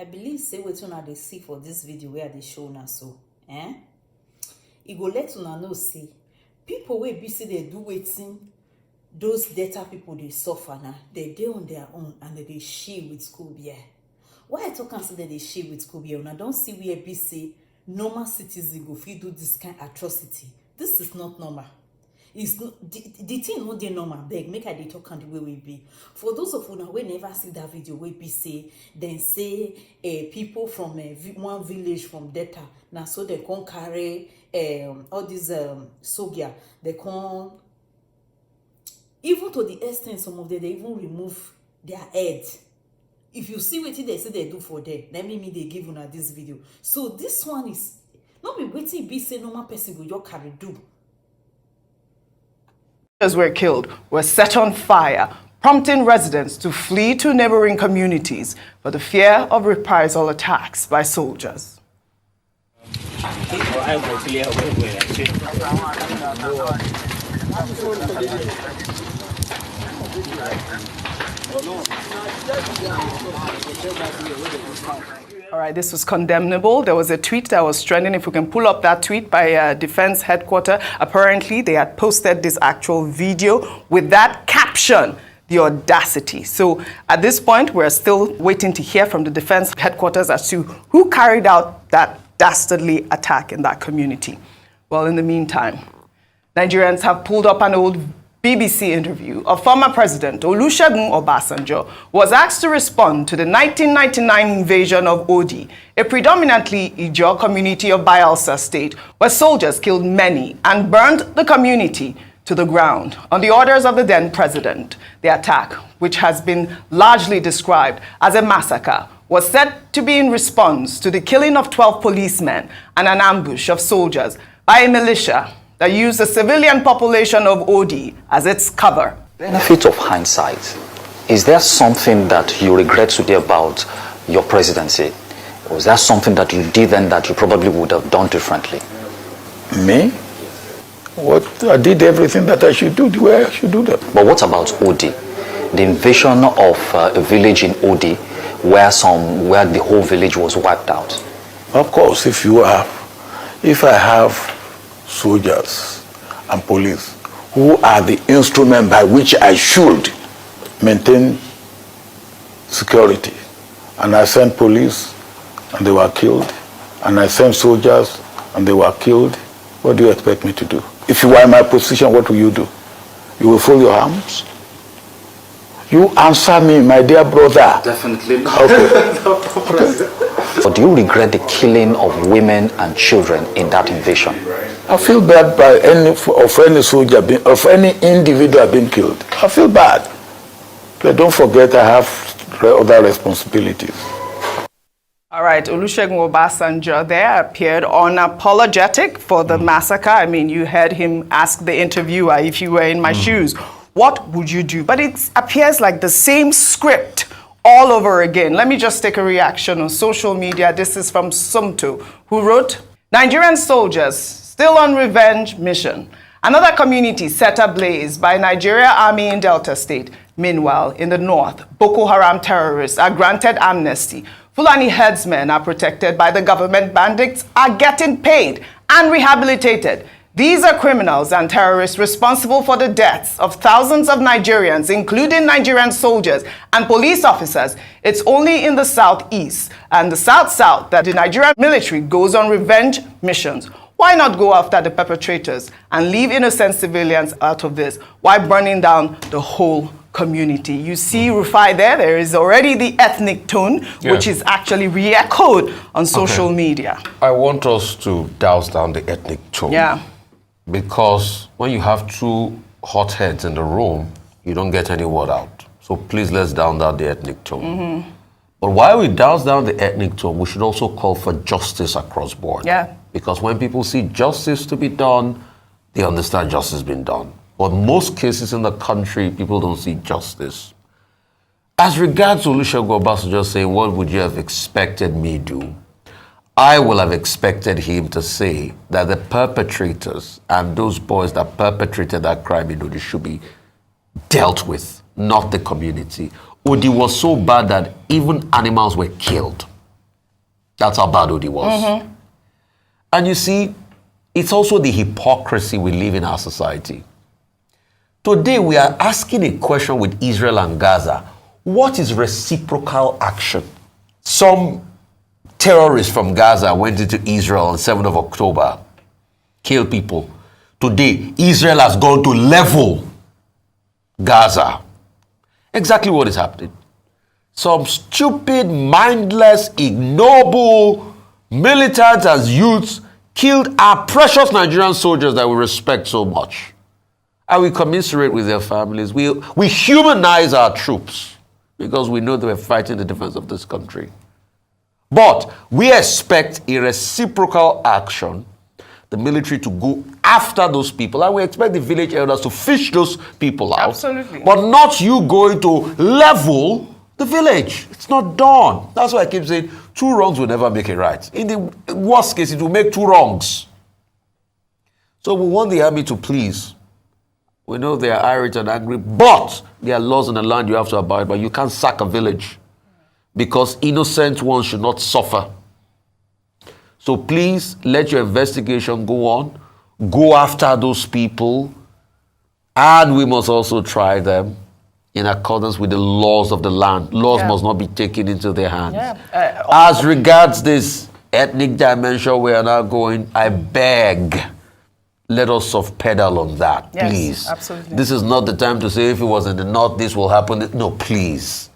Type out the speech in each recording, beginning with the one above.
I believe say wetin una dey see for this video where they show una so. E go let una know say people wey be say they do wetin those data people they suffer now. They on their own and they share with school beer. Why I talk and say that they share with school beer? Una don't see where be say normal citizen go fit do this kind of atrocity. This is not normal. It's not, the thing not dey normal. Beg make I dey talk and the way we be. For those of una wey never see that video, wey be say then say people from one village from Delta now so they can carry all these soldiers. They can even to the extent some of them they even remove their head. If you see what they say they do for them, let me they give una this video. So this one is not be waiting be say normal person go your carry do. Were killed were set on fire, prompting residents to flee to neighboring communities for the fear of reprisal attacks by soldiers. All right, this was condemnable. There was a tweet that was trending. If we can pull up that tweet by Defense Headquarters, apparently they had posted this actual video with that caption, the audacity. So at this point, we're still waiting to hear from the Defense Headquarters as to who carried out that dastardly attack in that community. Well, in the meantime, Nigerians have pulled up an old BBC interview of former President Olusegun Obasanjo was asked to respond to the 1999 invasion of Odi, a predominantly Ijaw community of Bayelsa State, where soldiers killed many and burned the community to the ground on the orders of the then president. The attack, which has been largely described as a massacre, was said to be in response to the killing of 12 policemen and an ambush of soldiers by a militia that used the civilian population of Odi as its cover. Benefit of hindsight, is there something that you regret today about your presidency? Or is there something that you did then that you probably would have done differently? Me? What? I did everything that I should do the way I should do that. But what about Odi? The invasion of a village in Odi where the whole village was wiped out. Of course, if I have soldiers and police who are the instrument by which I should maintain security, and I sent police and they were killed, and I sent soldiers and they were killed, what do you expect me to do? If you are in my position, what will you do? You will fold your arms? You answer me, my dear brother. Definitely not. Okay. But do you regret the killing of women and children in that invasion? I feel bad by any soldier, of any individual being killed. I feel bad. But don't forget I have other responsibilities. All right, Olusegun Obasanjo there appeared unapologetic for the massacre. I mean, you heard him ask the interviewer, if you were in my shoes, what would you do? But it appears like the same script all over again. Let me just take a reaction on social media. This is from s0lders, who wrote, Nigerian soldiers still on revenge mission. Another community set ablaze by Nigeria Army in Delta State. Meanwhile, in the north, Boko Haram terrorists are granted amnesty. Fulani herdsmen are protected by the government. Bandits are getting paid and rehabilitated. These are criminals and terrorists responsible for the deaths of thousands of Nigerians, including Nigerian soldiers and police officers. It's only in the southeast and the south-south that the Nigerian military goes on revenge missions. Why not go after the perpetrators and leave innocent civilians out of this? Why burning down the whole community? You see, Rufai, there is already the ethnic tone, which is actually re-echoed on social media. I want us to douse down the ethnic tone. Yeah. Because when you have two hotheads in the room, you don't get any word out. So please, let's down down the ethnic tone. But while we douse down the ethnic tone, we should also call for justice across board. Yeah. Because when people see justice to be done, they understand justice being done. But most cases in the country, people don't see justice. As regards to Olusegun Obasanjo saying, what would you have expected me do? I will have expected him to say that the perpetrators and those boys that perpetrated that crime in Odi should be dealt with, not the community. Odi was so bad that even animals were killed. That's how bad Odi was. And you see, it's also the hypocrisy we live in our society. Today, we are asking a question with Israel and Gaza. What is reciprocal action? Some terrorists from Gaza went into Israel on 7th of October, killed people. Today, Israel has gone to level Gaza. Exactly what is happening. Some stupid, mindless, ignoble militants and youths killed our precious Nigerian soldiers that we respect so much. And we commiserate with their families. We humanize our troops because we know they were fighting the defense of this country. But we expect a reciprocal action, the military to go after those people, and we expect the village elders to fish those people out. Absolutely. But not you going to level the village. It's not done. That's why I keep saying 2 wrongs will never make it right. In the worst case, it will make 2 wrongs. So we want the army to please. We know they are irate and angry, but there are laws in the land you have to abide by. You can't sack a village because innocent ones should not suffer. So please let your investigation go on. Go after those people. And we must also try them in accordance with the laws of the land. Laws must not be taken into their hands. As regards this ethnic dimension we are now going, I beg, let us soft pedal on that, please. Absolutely. This is not the time to say if it was in the north, this will happen. No, please.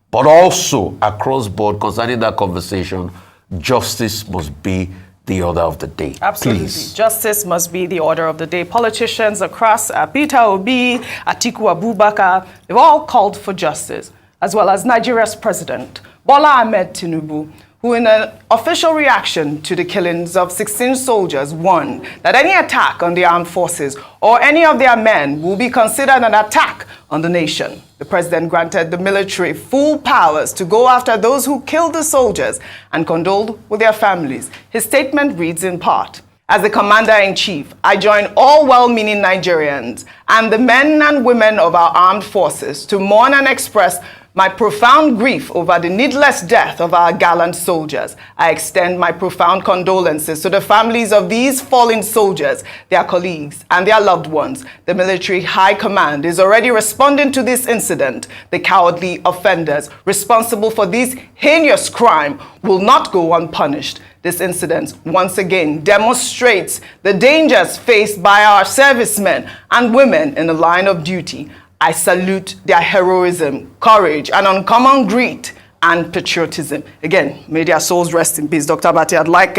But also, across board, concerning that conversation, justice must be the order of the day. Absolutely. Please. Justice must be the order of the day. Politicians across Peter Obi, Atiku Abubakar, they've all called for justice, as well as Nigeria's president, Bola Ahmed Tinubu, who in an official reaction to the killings of 16 soldiers warned that any attack on the armed forces or any of their men will be considered an attack on the nation. The president granted the military full powers to go after those who killed the soldiers and condoled with their families. His statement reads in part, "As the commander-in-chief, I join all well-meaning Nigerians and the men and women of our armed forces to mourn and express my profound grief over the needless death of our gallant soldiers. I extend my profound condolences to the families of these fallen soldiers, their colleagues, and their loved ones. The military high command is already responding to this incident. The cowardly offenders responsible for this heinous crime will not go unpunished. This incident once again demonstrates the dangers faced by our servicemen and women in the line of duty. I salute their heroism, courage, and uncommon grit and patriotism." Again, may their souls rest in peace. Dr. Abati, I'd like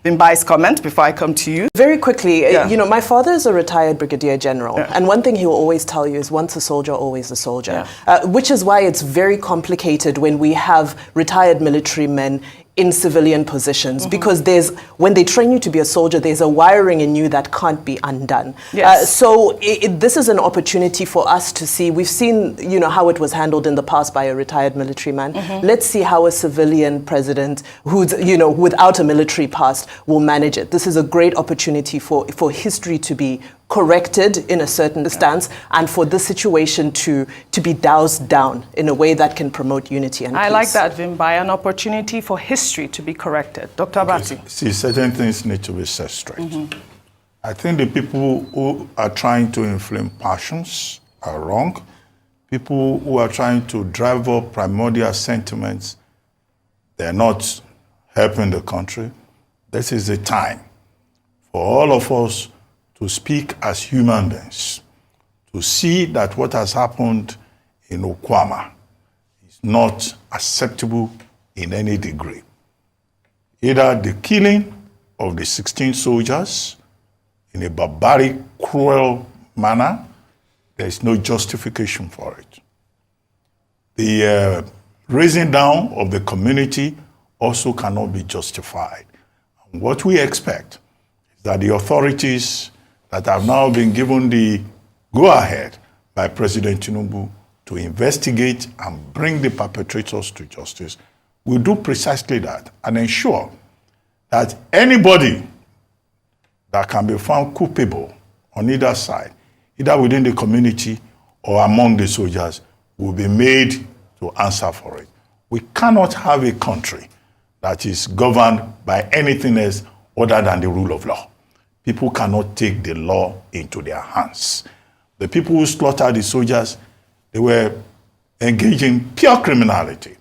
Bimbai's comment before I come to you. Very quickly, you know, my father is a retired brigadier general, and one thing he will always tell you is once a soldier, always a soldier, which is why it's very complicated when we have retired military men in civilian positions, because when they train you to be a soldier, there's a wiring in you that can't be undone. So this is an opportunity for us to see. We've seen, you know, how it was handled in the past by a retired military man. Let's see how a civilian president who's, you know, without a military past will manage it. This is a great opportunity for history to be corrected in a certain stance, and for this situation to be doused down in a way that can promote unity and peace. I like that, Vimbai, an opportunity for history to be corrected. Dr. Abati. See, certain things need to be set straight. I think the people who are trying to inflame passions are wrong. People who are trying to drive up primordial sentiments, they're not helping the country. This is the time for all of us to speak as human beings, to see that what has happened in Okama is not acceptable in any degree. Either the killing of the 16 soldiers in a barbaric, cruel manner, there is no justification for it. The raising down of the community also cannot be justified. And what we expect is that the authorities that have now been given the go-ahead by President Tinubu to investigate and bring the perpetrators to justice will do precisely that and ensure that anybody that can be found culpable on either side, either within the community or among the soldiers, will be made to answer for it. We cannot have a country that is governed by anything else other than the rule of law. People cannot take the law into their hands. The people who slaughtered the soldiers, they were engaged in pure criminality.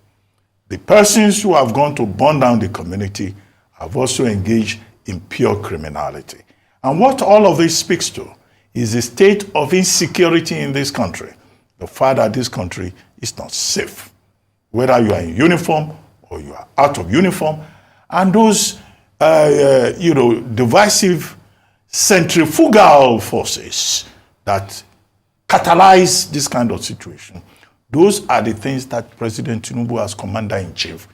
The persons who have gone to burn down the community have also engaged in pure criminality. And what all of this speaks to is the state of insecurity in this country. The fact that this country is not safe, whether you are in uniform or you are out of uniform. And those, divisive centrifugal forces that catalyze this kind of situation, those are the things that President Tinubu as Commander-in-Chief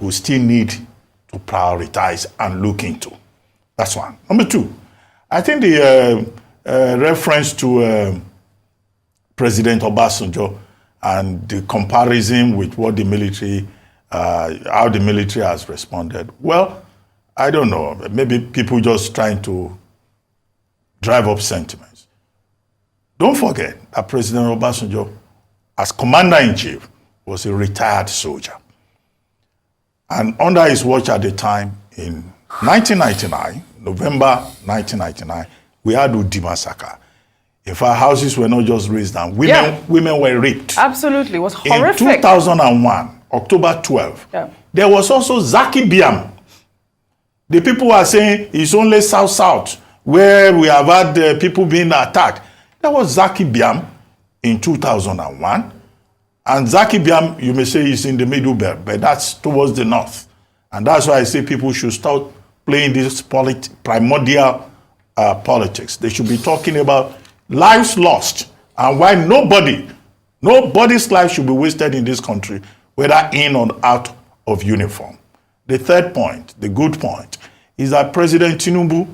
will still need to prioritize and look into. That's one. Number two, I think the reference to President Obasanjo and the comparison with what the military, how the military has responded. Well, I don't know. Maybe people just trying to drive up sentiments. Don't forget that President Obasanjo, as Commander-in-Chief, was a retired soldier. And under his watch at the time, in 1999, November 1999, we had the massacre. In fact, houses were not just razed down. Women were raped. Absolutely, it was horrific. In 2001, October 12, there was also Zaki Biam. The people are saying it's only South-South where we have had people being attacked. There was Zaki Biam in 2001. And Zaki Biam, you may say, is in the middle belt, but that's towards the north. And that's why I say people should start playing this primordial politics. They should be talking about lives lost and why nobody's life should be wasted in this country, whether in or out of uniform. The third point, the good point, is that President Tinubu,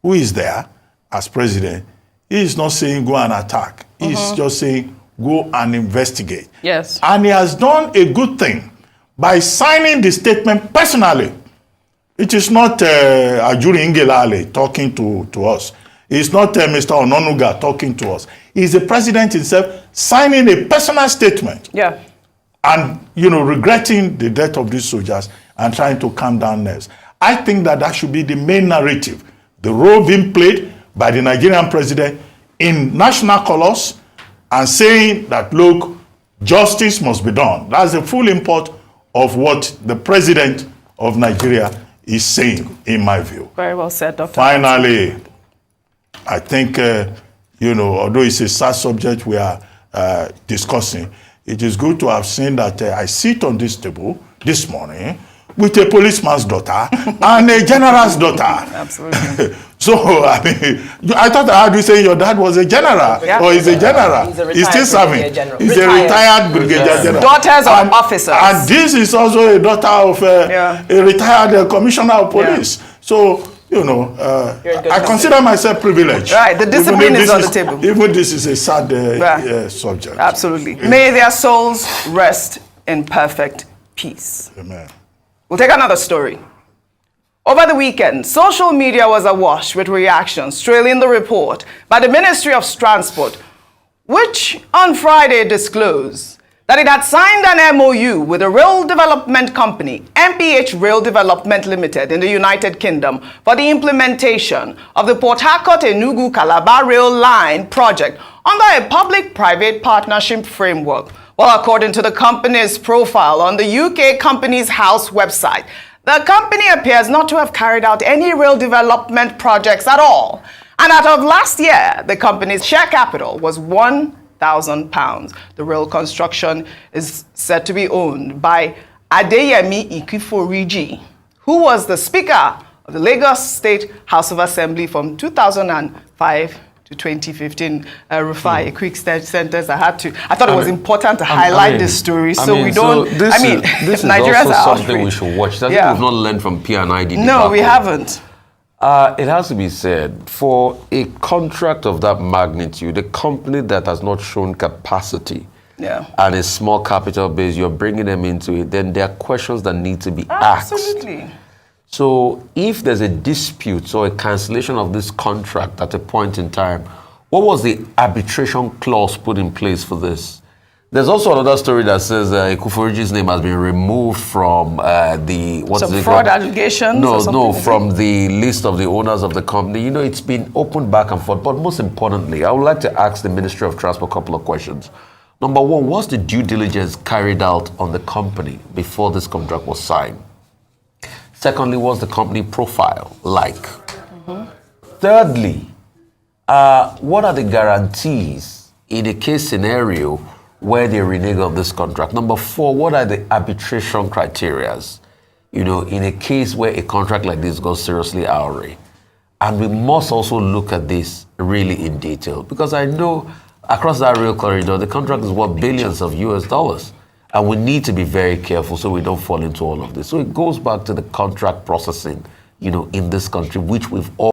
who is there as president, he is not saying go and attack. He's just saying go and investigate. Yes. And he has done a good thing by signing the statement personally. It is not Ajuri Ngelale talking to us. It's not Mr. Ononuga talking to us. It's the president himself signing a personal statement. Yeah. And, regretting the death of these soldiers and trying to calm down nerves. I think that should be the main narrative. The role being played by the Nigerian president in national colors and saying that, look, justice must be done. That's the full import of what the president of Nigeria is saying, in my view. Very well said, Dr. Finally, I think, although it's a sad subject we are discussing, it is good to have seen that I sit on this table this morning with a policeman's daughter and a general's daughter. Absolutely. So, I thought I heard you say your dad was a general, or he's a general. He's still serving. He's a retired brigadier general. Daughters of officers. And this is also a daughter of a retired commissioner of police. Yeah. So, I consider myself privileged. Right, the discipline is on the table. Even this is a sad subject. Absolutely. May their souls rest in perfect peace. Amen. We'll take another story. Over the weekend, social media was awash with reactions trailing the report by the Ministry of Transport, which on Friday disclosed that it had signed an MOU with a rail development company, MPH Rail Development Limited, in the United Kingdom for the implementation of the Port Harcourt-Enugu Calabar Rail Line project under a public-private partnership framework. Well, according to the company's profile on the UK Companies House website, the company appears not to have carried out any rail development projects at all. And as of last year, the company's share capital was £1,000. The rail construction is said to be owned by Adeyemi Ikiforiji, who was the Speaker of the Lagos State House of Assembly from 2005 to 2015. Rufai, a quick sentence I thought it was important to highlight this story so we don't. This is Nigerians also something we should watch. That we've not learned from P&ID. No, we haven't. It has to be said, for a contract of that magnitude, a company that has not shown capacity and a small capital base, you're bringing them into it, then there are questions that need to be asked. Absolutely. So if there's a dispute or a cancellation of this contract at a point in time, what was the arbitration clause put in place for this? There's also another story that says Ekuforiji's name has been removed from Some fraud allegations? No, from the list of the owners of the company. You know, it's been opened back and forth. But most importantly, I would like to ask the Ministry of Transport a couple of questions. Number one, what's the due diligence carried out on the company before this contract was signed? Secondly, what's the company profile like? Thirdly, what are the guarantees in a case scenario where they renege on this contract? Number four, what are the arbitration criteria, you know, in a case where a contract like this goes seriously awry? And we must also look at this really in detail, because I know across that rail corridor, the contract is worth billions of US dollars. And we need to be very careful so we don't fall into all of this. So it goes back to the contract processing, you know, in this country, which we've all